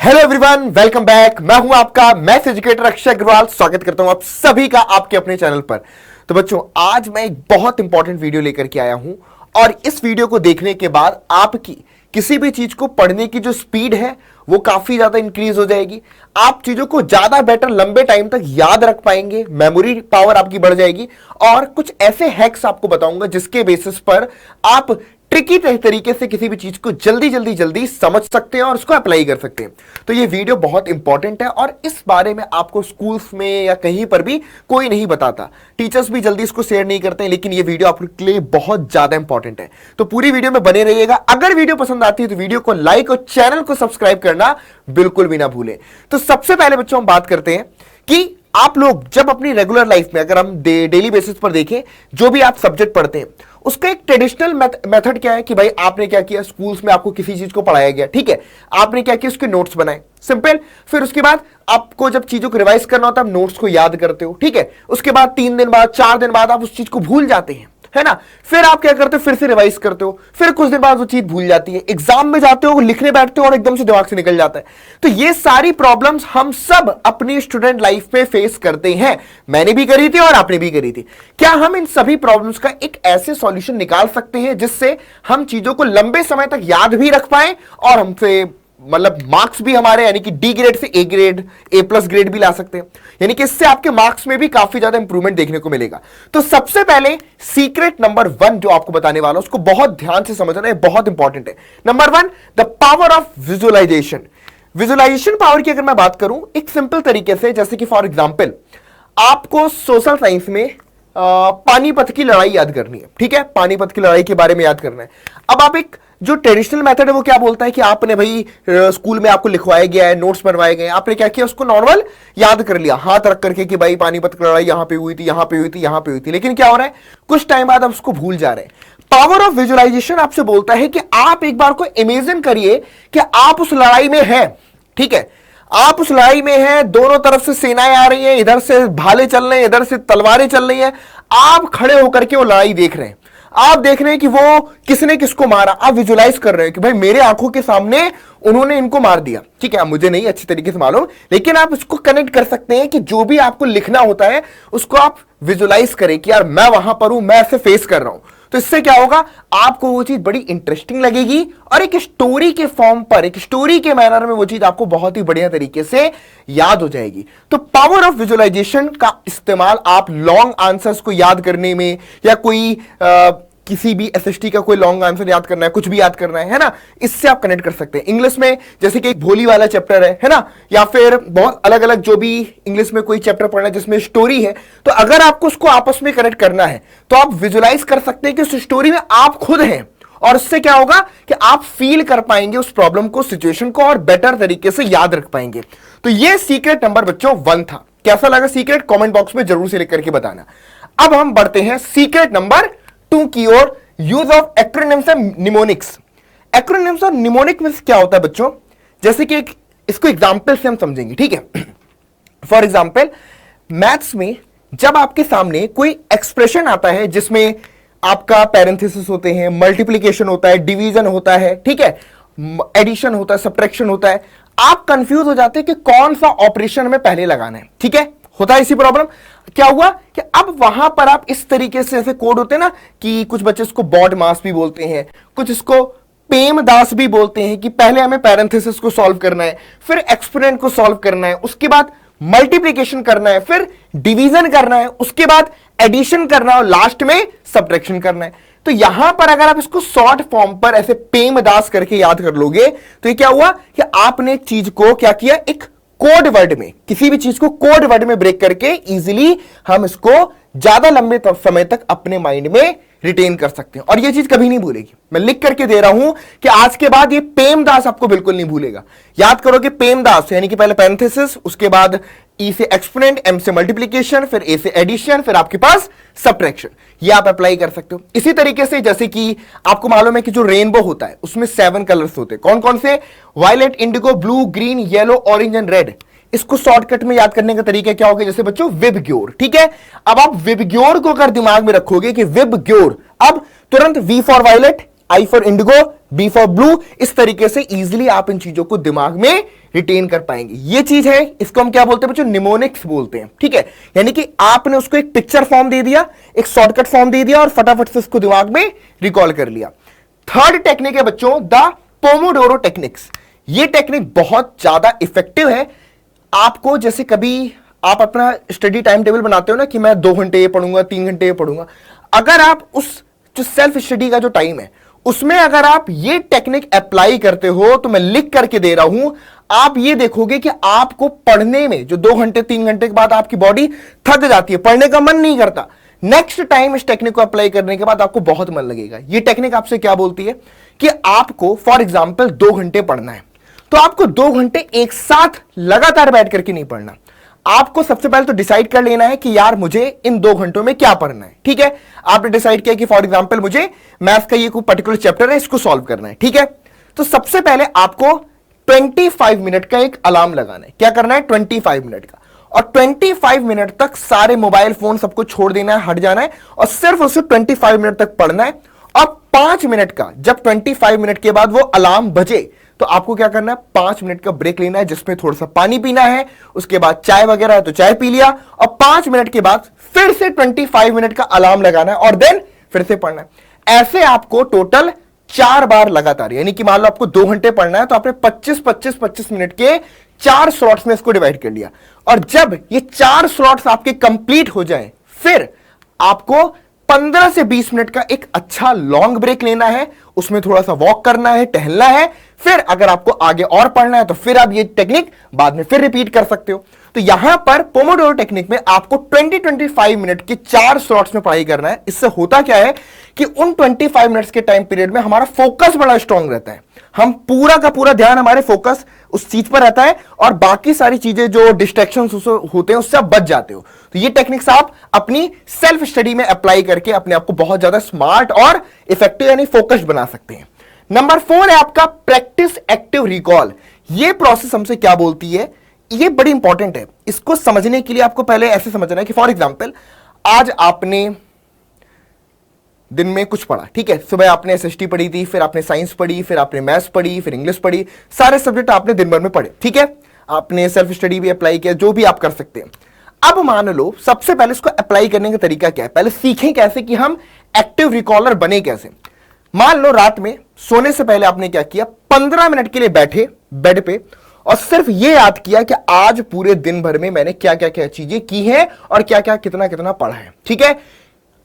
Hello everyone, welcome back. मैं हूं आपका मैथ्स एजुकेटर अक्षय अग्रवाल। स्वागत करता हूं आप सभी का आपके अपने चैनल पर। तो बच्चों, आज मैं एक बहुत इंपॉर्टेंट वीडियो लेकर के आया हूं और इस वीडियो को देखने के बाद आपकी किसी भी चीज को पढ़ने की जो स्पीड है वो काफी ज्यादा इंक्रीज हो जाएगी। आप चीजों को ज्यादा बेटर लंबे टाइम तक याद रख पाएंगे, मेमोरी पावर आपकी बढ़ जाएगी और कुछ ऐसे हैक्स आपको बताऊंगा जिसके बेसिस पर आप ट्रिकी तरीके से किसी भी चीज को जल्दी समझ सकते हैं और उसको अप्लाई कर सकते हैं। तो ये वीडियो बहुत इंपॉर्टेंट है और इस बारे में आपको स्कूल्स में या कहीं पर भी कोई नहीं बताता, टीचर्स भी जल्दी इसको शेयर नहीं करते हैं, लेकिन ये वीडियो आपके लिए बहुत ज्यादा इंपॉर्टेंट है। तो पूरी वीडियो में बने रहिएगा। अगर वीडियो पसंद आती है तो वीडियो को लाइक और चैनल को सब्सक्राइब करना बिल्कुल भी ना भूलें। तो सबसे पहले बच्चों हम बात करते हैं कि आप लोग जब अपनी रेगुलर लाइफ में, अगर हम डेली बेसिस पर देखें, जो भी आप सब्जेक्ट पढ़ते हैं उसका एक ट्रेडिशनल मेथड क्या है कि भाई आपने क्या किया, स्कूल्स में आपको किसी चीज को पढ़ाया गया, ठीक है, आपने क्या किया, उसके नोट्स बनाए, सिंपल। फिर उसके बाद आपको जब चीजों को रिवाइज करना होता है आप नोट्स को याद करते हो, ठीक है। उसके बाद 3 दिन बाद 4 दिन बाद आप उस चीज को भूल जाते हैं, है ना। फिर आप क्या करते हो, फिर से रिवाइज करते हो, फिर कुछ दिन बाद वो चीज भूल जाती है, एग्जाम में जाते हो, लिखने बैठते हो और एकदम से दिमाग से निकल जाता है। तो ये सारी प्रॉब्लम्स हम सब अपनी स्टूडेंट लाइफ में फेस करते हैं। मैंने भी करी थी और आपने भी करी थी। क्या हम इन सभी प्रॉब्लम्स का एक ऐसे सॉल्यूशन निकाल सकते हैं जिससे हम चीजों को लंबे समय तक याद भी रख पाए और हमसे मतलब मार्क्स भी हमारे, यानी कि डी ग्रेड से A grade, A plus grade भी ला सकते हैं, यानी कि इससे आपके मार्क्स में भी काफी ज्यादा इंप्रूवमेंट देखने को मिलेगा। तो सबसे पहले सीक्रेट नंबर 1 जो आपको बताने वाला हूं उसको बहुत ध्यान से समझना है, बहुत इंपॉर्टेंट है। Number 1, the power of visualization. Visualization power की अगर मैं बात करूं एक सिंपल तरीके से, जैसे कि फॉर एग्जाम्पल आपको सोशल साइंस में पानीपत की लड़ाई याद करनी है, ठीक है, पानीपत की लड़ाई के बारे में याद करना है। अब आप एक जो ट्रेडिशनल मेथड है वो क्या बोलता है कि आपने भाई स्कूल में आपको लिखवाया गया है, नोट्स बनवाए गए, आपने क्या किया, उसको नॉर्मल याद कर लिया हाथ रख करके कि भाई पानीपत की लड़ाई यहां पे हुई थी, यहां पे हुई थी, यहां पे हुई थी। लेकिन क्या हो रहा है, कुछ टाइम बाद आप उसको भूल जा रहे हैं। पावर ऑफ विजुअलाइजेशन आपसे बोलता है कि आप एक बार को इमेजिन करिए कि आप उस लड़ाई में हैं, ठीक है, आप उस लड़ाई में हैं, दोनों तरफ से सेनाएं आ रही हैं, इधर से भाले चल रहे हैं, इधर से तलवारें चल रही हैं, आप खड़े होकर के वो लड़ाई देख रहे हैं, आप देख रहे हैं कि वो किसने किसको मारा, आप विजुलाइज कर रहे हैं कि भाई मेरे आंखों के सामने उन्होंने इनको मार दिया, ठीक है। मुझे नहीं अच्छी तरीके से मालूम, लेकिन आप इसको कनेक्ट कर सकते हैं कि जो भी आपको लिखना होता है उसको आप विजुलाइज करें कि यार मैं वहां पर हूं, मैं ऐसे फेस कर रहा हूं। तो इससे क्या होगा, आपको वो चीज बड़ी इंटरेस्टिंग लगेगी और एक स्टोरी के फॉर्म पर, एक स्टोरी के मैनर में वो चीज आपको बहुत ही बढ़िया तरीके से याद हो जाएगी। तो पावर ऑफ विजुअलाइजेशन का इस्तेमाल आप लॉन्ग आंसर्स को याद करने में, या कोई किसी भी एसएसटी का कोई लॉन्ग आंसर याद करना है, कुछ भी याद करना है ना, इससे आप कनेक्ट कर सकते हैं। इंग्लिश में जैसे कि एक भोली वाला चैप्टर है ना, या फिर बहुत अलग अलग जो भी इंग्लिश में कोई चैप्टर पढ़ना है जिसमें स्टोरी है, तो अगर आपको उसको आपस में कनेक्ट करना है तो आप विजुलाइज कर सकते हैं कि उस स्टोरी में आप खुद हैं, और इससे क्या होगा कि आप फील कर पाएंगे उस प्रॉब्लम को, सिचुएशन को, और बेटर तरीके से याद रख पाएंगे। तो ये सीक्रेट नंबर बच्चों 1 था। कैसा लगा सीक्रेट, कमेंट बॉक्स में जरूर से लिख करके बताना। अब हम बढ़ते हैं सीक्रेट नंबर 2 की ओर, use of acronyms and mnemonics. Acronyms और निमोनिक मींस क्या होता है बच्चों, जैसे कि इसको एग्जांपल से हम समझेंगे, ठीक है। फॉर एग्जांपल मैथ्स में जब आपके सामने कोई एक्सप्रेशन आता है जिसमें आपका पैरेंथेसिस होते हैं, मल्टीप्लिकेशन होता है, डिवीजन होता है, ठीक है, एडिशन होता है, सब्ट्रैक्शन होता है, आप कंफ्यूज हो जाते हैं कि कौन सा ऑपरेशन हमें पहले लगाना है, ठीक है, होता है इसी प्रॉब्लम। क्या हुआ कि अब वहां पर आप इस तरीके से, ऐसे कोड होते हैं ना कि कुछ बच्चे इसको बॉड मास भी बोलते हैं, कुछ इसको पेमदास भी बोलते हैं, कि पहले हमें पैरेंथेसिस को सॉल्व करना है, फिर एक्सपोनेंट को सॉल्व करना है, उसके बाद मल्टीप्लिकेशन करना है, फिर डिवीजन करना है, उसके बाद एडिशन करना है और लास्ट में सब्ट्रैक्शन करना है। तो यहां पर अगर आप इसको शॉर्ट फॉर्म पर ऐसे पेमदास करके याद कर लोगे तो ये क्या हुआ कि आपने एक चीज को क्या किया, एक कोड वर्ड में, किसी भी चीज को कोड वर्ड में ब्रेक करके इजीली हम इसको ज्यादा लंबे समय तक अपने माइंड में रिटेन कर सकते हैं, और ये चीज कभी नहीं भूलेगी। मैं लिख करके दे रहा हूं कि आज के बाद ये पेमदास आपको बिल्कुल नहीं भूलेगा। याद करो कि पेमदास यानी कि पहले पैरेंथेसिस, उसके बाद ई से एक्सपोनेंट, एम से मल्टीप्लिकेशन, फिर ए से एडिशन, फिर आपके पास सब्ट्रैक्शन, ये आप अप्लाई कर सकते हो। इसी तरीके से जैसे कि आपको मालूम है कि जो रेनबो होता है उसमें 7 कलर्स होते हैं, कौन कौन से, violet, indigo, blue, green, yellow, orange and red. इसको शॉर्टकट में याद करने का तरीका क्या होगा, जैसे बच्चों विबग्योर, ठीक है। अब आप विबग्योर को अगर दिमाग में रखोगे कि विबग्योर, अब तुरंत V for violet, I for indigo, B for blue, इस तरीके से इजीली आप इन चीजों को दिमाग में रिटेन कर पाएंगे। ये चीज है, इसको हम क्या बोलते हैं बच्चों, निमोनिक्स बोलते हैं। ठीक है, यानी कि आपने उसको एक पिक्चर फॉर्म दे दिया, एक शॉर्टकट फॉर्म दे दिया और फटाफट से उसको दिमाग में रिकॉल कर लिया। थर्ड टेक्निक है बच्चों द पोमोडोरो टेक्निक्स। ये टेक्निक बहुत ज्यादा इफेक्टिव है। आपको जैसे कभी आप अपना स्टडी टाइम टेबल बनाते हो ना कि मैं 2 घंटे ये पढ़ूंगा, 3 घंटे ये पढ़ूंगा, अगर आप उस जो सेल्फ स्टडी का जो टाइम है उसमें अगर आप ये टेक्निक अप्लाई करते हो, तो मैं लिख करके दे रहा हूं, आप ये देखोगे कि आपको पढ़ने में जो 2 घंटे 3 घंटे के बाद आपकी बॉडी थक जाती है, पढ़ने का मन नहीं करता, नेक्स्ट टाइम इस टेक्निक को अप्लाई करने के बाद आपको बहुत मन लगेगा। ये टेक्निक आपसे क्या बोलती है कि आपको फॉर एग्जाम्पल 2 घंटे पढ़ना है, तो आपको 2 घंटे एक साथ लगातार बैठ करके नहीं पढ़ना। आपको सबसे पहले तो डिसाइड कर लेना है कि यार मुझे इन 2 घंटों में क्या पढ़ना है। ठीक है, आपने डिसाइड किया कि फॉर एग्जांपल मुझे मैथ्स का ये कोई पर्टिकुलर चैप्टर है, इसको सॉल्व करना है। ठीक है, तो सबसे पहले आपको 25 मिनट का एक अलार्म लगाना है। क्या करना है, 25 मिनट का, और 25 मिनट तक सारे मोबाइल फोन सबको छोड़ देना है, हट जाना है और सिर्फ उसे 25 मिनट तक पढ़ना है। और 5 मिनट का, जब 25 मिनट के बाद वो अलार्म बजे तो आपको क्या करना है, 5 मिनट का ब्रेक लेना है, जिसमें थोड़ा सा पानी पीना है, उसके बाद चाय वगैरह है तो चाय पी लिया, और 5 मिनट के बाद फिर से 25 मिनट का अलार्म लगाना है और देन फिर से पढ़ना है। ऐसे आपको टोटल 4 बार लगातार, यानी कि मान लो आपको 2 घंटे पढ़ना है तो आपने 25-25-25 मिनट के 4 स्लॉट्स में इसको डिवाइड कर लिया। और जब ये 4 स्लॉट्स आपके कंप्लीट हो जाए, फिर आपको 15 से 20 मिनट का एक अच्छा लॉन्ग ब्रेक लेना है, उसमें थोड़ा सा वॉक करना है, टहलना है। फिर अगर आपको आगे और पढ़ना है तो फिर आप ये टेक्निक बाद में फिर रिपीट कर सकते हो। तो यहां पर पोमोडोरो टेक्निक में आपको 20-25 मिनट के 4 स्लॉट्स में पढ़ाई करना है। इससे होता क्या है कि उन 25 मिनट्स के टाइम पीरियड में हमारा फोकस बड़ा स्ट्रांग रहता है, हम पूरा का पूरा ध्यान हमारे फोकस उस चीज पर रहता है और बाकी सारी चीजें जो डिस्ट्रैक्शंस होते हैं उससे आप बच जाते हो। तो ये टेक्निक्स आप अपनी सेल्फ स्टडी में अप्लाई करके अपने आप को बहुत ज्यादा स्मार्ट और इफेक्टिव यानी फोकस्ड बना सकते हैं। नंबर 4 है आपका प्रैक्टिस एक्टिव रिकॉल। ये प्रोसेस हमसे क्या बोलती है, ये बड़ी इंपॉर्टेंट है। इसको समझने के लिए आपको पहले ऐसे समझना है कि फॉर एग्जांपल आज आपने दिन में कुछ पढ़ा, ठीक है, सुबह आपने एसएसटी पढ़ी थी, फिर आपने साइंस पढ़ी, फिर आपने मैथ्स पढ़ी, फिर इंग्लिश पढ़ी, सारे सब्जेक्ट आपने दिन भर में पढ़े। ठीक है, आपने सेल्फ स्टडी भी अप्लाई किया, जो भी आप कर सकते हैं। अब मान लो सबसे पहले इसको अप्लाई करने का तरीका क्या है, पहले सीखें कैसे कि हम एक्टिव रिकॉलर बने कैसे। मान लो रात में सोने से पहले आपने क्या किया, 15 मिनट के लिए बैठे बेड पे और सिर्फ ये याद किया कि आज पूरे दिन भर में मैंने क्या क्या क्या चीजें की हैं और क्या क्या कितना कितना पढ़ा है। ठीक है,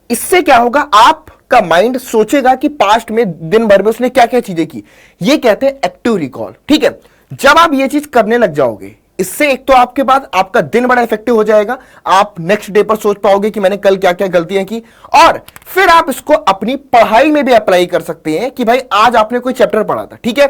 इससे क्या होगा, आपका माइंड सोचेगा कि पास्ट में दिन भर में उसने क्या क्या चीजें की। ये कहते हैं एक्टिव रिकॉल। ठीक है, जब आप ये चीज करने लग जाओगे, इससे एक तो आपके बाद आपका दिन बड़ा इफेक्टिव हो जाएगा, आप नेक्स्ट डे पर सोच पाओगे कि मैंने कल क्या क्या गलतियां की, और फिर आप इसको अपनी पढ़ाई में भी अप्लाई कर सकते हैं कि भाई आज आपने कोई चैप्टर पढ़ा था, ठीक है,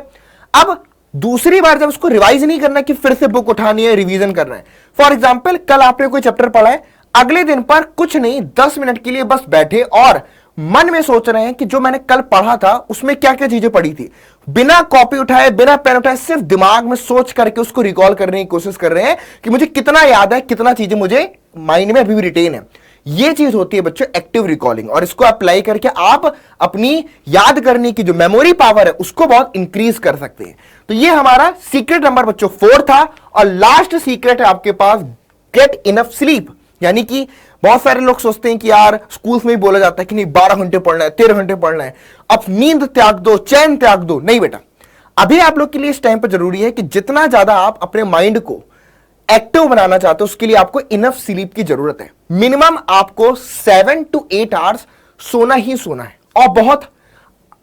अब दूसरी बार जब उसको रिवाइज नहीं करना कि फिर से बुक उठानी है, रिवीजन करना है। फॉर एग्जाम्पल कल आपने कोई चैप्टर पढ़ा है, अगले दिन पर कुछ नहीं 10 मिनट के लिए बस बैठे और मन में सोच रहे हैं कि जो मैंने कल पढ़ा था उसमें क्या क्या चीजें पढ़ी थी, बिना कॉपी उठाए बिना पेन उठाए सिर्फ दिमाग में सोच करके उसको रिकॉल करने की कोशिश कर रहे हैं कि मुझे कितना याद है, कितना चीजें मुझे माइंड में अभी भी रिटेन है। ये चीज होती है बच्चों एक्टिव रिकॉलिंग, और इसको अप्लाई करके आप अपनी याद करने की जो मेमोरी पावर है उसको बहुत इंक्रीज कर सकते हैं। तो ये हमारा सीक्रेट नंबर बच्चों 4 था। और लास्ट सीक्रेट है आपके पास, गेट इनफ स्लीप। यानी कि बहुत सारे लोग सोचते हैं कि यार स्कूल्स में भी बोला जाता है कि नहीं 12 घंटे पढ़ना है, 13 घंटे पढ़ना है, अब नींद त्याग दो, चैन त्याग दो। नहीं बेटा, अभी आप लोग के लिए इस टाइम पर जरूरी है कि जितना ज्यादा आप अपने माइंड को एक्टिव बनाना चाहते हो उसके लिए आपको इनफ स्लीप की जरूरत है। मिनिमम आपको 7 to 8 आवर्स सोना ही सोना है, और बहुत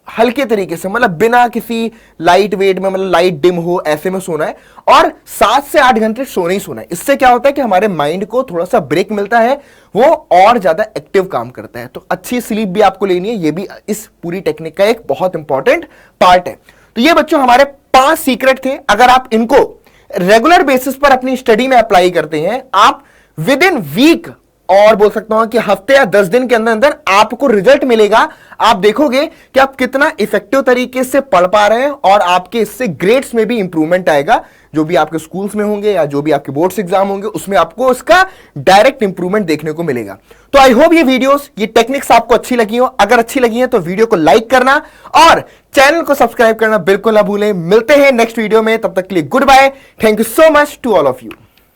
हल्के तरीके से, मतलब बिना किसी लाइट वेट में, मतलब लाइट डिम हो ऐसे में सोना है, और 7 से 8 घंटे सोना ही सोना है। इससे क्या होता है कि हमारे माइंड को थोड़ा सा ब्रेक मिलता है, वो और ज्यादा एक्टिव काम करता है। तो अच्छी स्लीप भी आपको लेनी है, ये भी इस पूरी टेक्निक का एक बहुत इंपॉर्टेंट पार्ट है। तो ये बच्चों हमारे 5 सीक्रेट थे। अगर आप इनको रेगुलर बेसिस पर अपनी स्टडी में अप्लाई करते हैं, आप विद इन वीक और बोल सकता हूं कि हफ्ते या 10 दिन के अंदर अंदर आपको रिजल्ट मिलेगा। आप देखोगे कि आप कितना इफेक्टिव तरीके से पढ़ पा रहे हैं और आपके इससे ग्रेड्स में भी इंप्रूवमेंट आएगा। जो भी आपके स्कूल्स में होंगे या जो भी आपके बोर्ड्स एग्जाम होंगे उसमें आपको इसका डायरेक्ट इंप्रूवमेंट देखने को मिलेगा। तो आई होप ये वीडियोस, ये टेक्निक्स आपको अच्छी लगी हो। अगर अच्छी लगी है तो वीडियो को लाइक करना और चैनल को सब्सक्राइब करना बिल्कुल ना भूलें। मिलते हैं नेक्स्ट वीडियो में, तब तक के लिए goodbye. Thank you so much to all of you.